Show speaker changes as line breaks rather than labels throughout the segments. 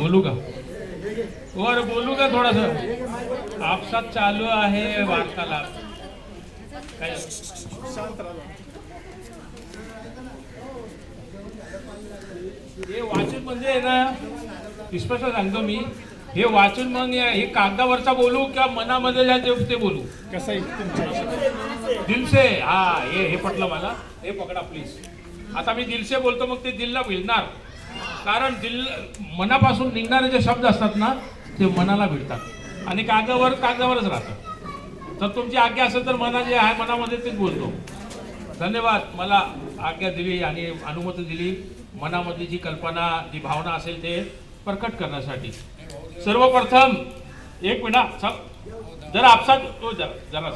बोलू का वर बोलू का थोडस आपसात चालू आहे वार्तालाप काय हे वाचून म्हणजे ना स्पष्ट सांगतो मी हे वाचून मग हे कागदावरचा बोलू किंवा मनामध्ये ते बोलू
कसं आहे
दिल से हा हे पटलं मला हे पकडा प्लीज आता मी दिल से बोलतो मग ते दिलला भिडणार कारण दिल मनापासून निघणारे जे शब्द असतात ना ते मनाला भिडतात आणि कागदावरच राहतात तर तुमची आज्ञा असेल तर मना जे आहे मनामध्ये तेच बोलतो धन्यवाद मला आज्ञा दिली आणि अनुमती दिली मनामधली जी कल्पना जी भावना असेल ते प्रकट करण्यासाठी सर्वप्रथम एक मिनिट जरा आपसात जरा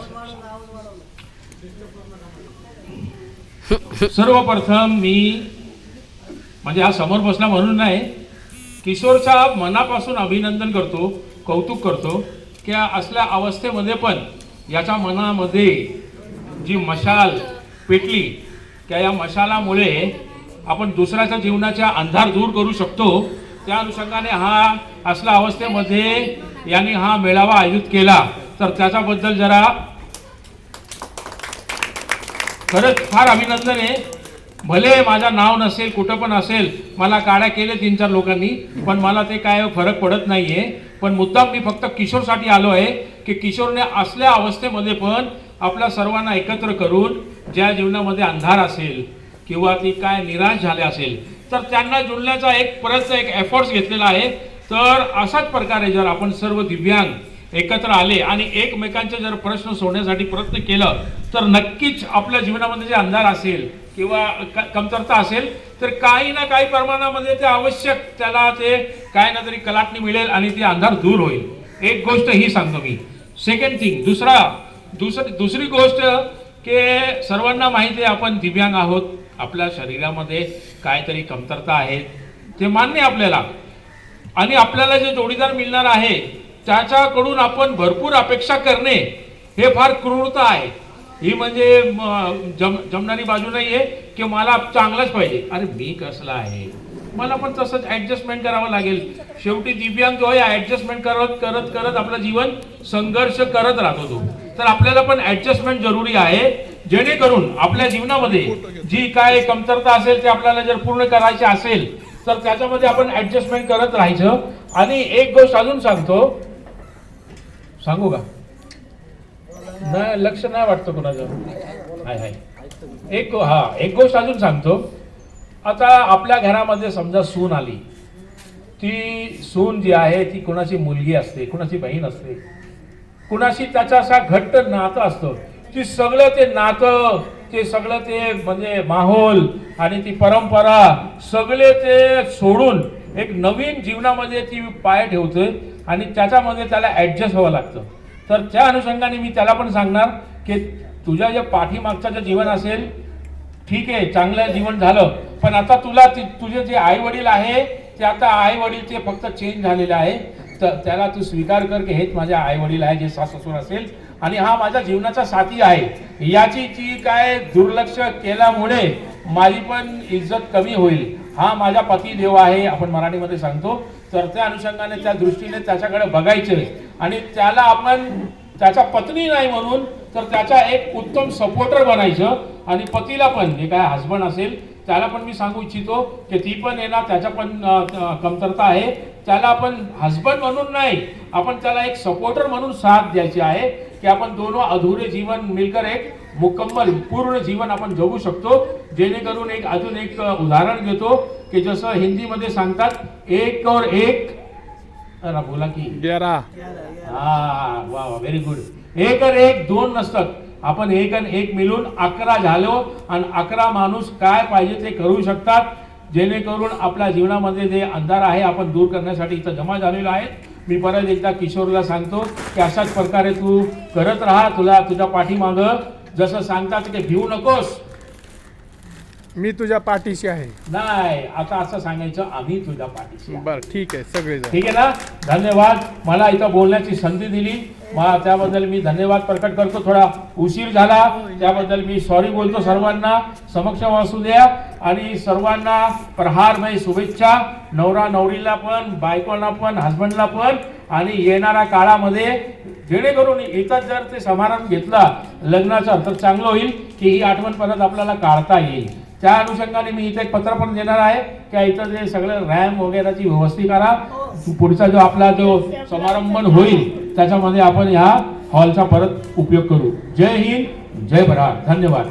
सर्वप्रथम मी म्हणजे हा समोर बसला म्हणून नाही किशोरचा मनापासून अभिनंदन करतो कौतुक करतो की असल्या अवस्थेमध्ये पण याच्या मनामध्ये जी मशाल पेटली की या मशालामुळे आपण दुसऱ्याच्या जीवनाचा अंधार दूर करू शकतो त्या अनुषंगाने हा असल्या अवस्थेमध्ये यांनी हा मेळावा आयोजित केला तर त्याच्याबद्दल जरा खरंच फार अभिनंदन आहे भले माझं नाव नसेल कुठं पण असेल मला काड्या केले 3-4 लोकांनी पण मला ते काय फरक पडत नाहीये पण मुद्दाम मी फक्त किशोरसाठी आलो आहे की किशोरने असल्या अवस्थेमध्ये पण आपल्या सर्वांना एकत्र करून ज्या जीवनामध्ये अंधार असेल किंवा ती काय निराश झाले असेल तर त्यांना जुळण्याचा परत एक एफर्ट्स घेतलेला आहे तर अशाच प्रकारे जर आपण सर्व दिव्यांग एकत्र आले आणि एकमेकांचे जर प्रश्न सोडण्यासाठी प्रयत्न केलं तर नक्कीच आपल्या जीवनामध्ये जे अंधार असेल किंवा कमतरता असेल तर काही ना काही प्रमाणामध्ये ते आवश्यक त्याला ते काय ना तरी कलाटणी मिळेल आणि ते अंधार दूर होईल एक गोष्ट ही सांगतो मी सेकंड थिंग दुसरी गोष्ट की सर्वांना माहिती आहे आपण दिव्यांग आहोत आपल्या शरीरामध्ये काहीतरी कमतरता आहे ते मान्य आपल्याला आणि आपल्याला जे जोडीदार मिळणार आहे त्याच्याकडून आपण भरपूर अपेक्षा करणे हे फार क्रूरता आहे ही म्हणजे जमणारी बाजू नाही आहे की मला चांगलंच पाहिजे अरे मी कसला आहे मला पण तसंच ॲडजस्टमेंट करावं लागेल शेवटी दिव्यांग जो आहे ॲडजस्टमेंट करत आपलं जीवन संघर्ष करत राहतो तो तर आपल्याला पण ॲडजस्टमेंट जरुरी आहे जेणेकरून आपल्या जीवनामध्ये जी काय कमतरता असेल ते आपल्याला जर पूर्ण करायची असेल तर त्याच्यामध्ये आपण ॲडजस्टमेंट करत राहायचं आणि एक गोष्ट अजून सांगू का नाही लक्ष नाही वाटतं कोणाचं हाय एक गोष्ट अजून सांगतो आता आपल्या घरामध्ये समजा सून आली ती सून जी आहे ती कुणाची मुलगी असते कुणाची बहीण असते कुणाशी त्याचा असा घट्ट नातं असतं ती सगळं ते नातं ते सगळं ते म्हणजे माहोल आणि ती परंपरा सगळे ते सोडून एक नवीन जीवनामध्ये ती पाय ठेवते आणि त्याच्यामध्ये त्याला ॲडजस्ट व्हावं लागतं तर त्या अनुषंगाने मी त्याला पण सांगणार की तुझ्या ज्या पाठीमागचं जे जीवन असेल ठीक आहे चांगलं जीवन झालं पण आता तुला तुझे जे आई वडील आहे ते आता आई वडील ते फक्त चेंज झालेले आहे तर त्याला तू स्वीकार कर की हेच माझ्या आई वडील आहे जे सासू असेल आणि हा माझ्या जीवनाचा साथी आहे याची जी काय दुर्लक्ष केल्यामुळे माझी पण इज्जत कमी होईल हा माझा पती देव आहे आपण मराठीमध्ये सांगतो तर त्या अनुषंगाने त्या दृष्टीने त्याच्याकडे बघायचे आणि त्याला आपण त्याचा पत्नी नाही म्हणून तर त्याचा एक उत्तम सपोर्टर बनायचं आणि पतीला पण जे काय हसबंड असेल त्याला पण मी सांगू इच्छितो की ती पण आहे ना त्याचा पण कमतरता आहे त्याला आपण हसबंड म्हणून नाही आपण त्याला एक सपोर्टर म्हणून साथ द्यायची आहे की आपण दोनों अधुरे जीवन मिलकर एक मुकम्मल पूर्ण जीवन आपण जगू शकतो जेणेकरून एक अजून एक उदाहरण देतो की जसं हिंदीमध्ये सांगतात एक और एक बोला की
11
वा व्हेरी गुड एक और एक 2 नसतात आपण एक आणि एक मिळून 11 झालो आणि 11 माणूस काय पाहिजे ते करू शकतात जेणेकरून आपल्या जीवनामध्ये जे अंधार आहे आपण दूर करण्यासाठी इथं जमा झालेलो आहे मी परत एकदा किशोरला सांगतो की अशाच प्रकारे तू करत राहा तुझ्या पाठीमागं जसं सांगतात की भिवू नकोस
मी तुझ्या पाठीशी आहे
नाही आता असं सांगायचं आम्ही तुझ्या पाठीशी
बरं ठीक आहे सगळे
ठीक आहे ना धन्यवाद मला इथं बोलण्याची संधी दिली त्याबद्दल मी धन्यवाद प्रकट करतो थोडा उशीर झाला त्याबद्दल मी सॉरी बोलतो सर्वांना समक्ष वासू द्या आणि सर्वांना प्रहारमय शुभेच्छा, नवरा नवरीला पण, बायकोला पण, हस्बंडला पण, आणि येणाऱ्या काळामध्ये जेणेकरून इथं जर ते समारंभ घेतला लग्नाचा तर चांगलं होईल की ही आठवण परत आपल्याला काढता येईल. त्या अनुषंगाने मी इथे एक पत्र पण देणार आहे की इथं जे सगळं रॅम वगैरेची व्यवस्थित करा. पुढचा जो आपला जो समारंभ होईल त्याच्यामध्ये आपण ह्या हॉलचा परत उपयोग करू. जय हिंद, जय भरार, धन्यवाद.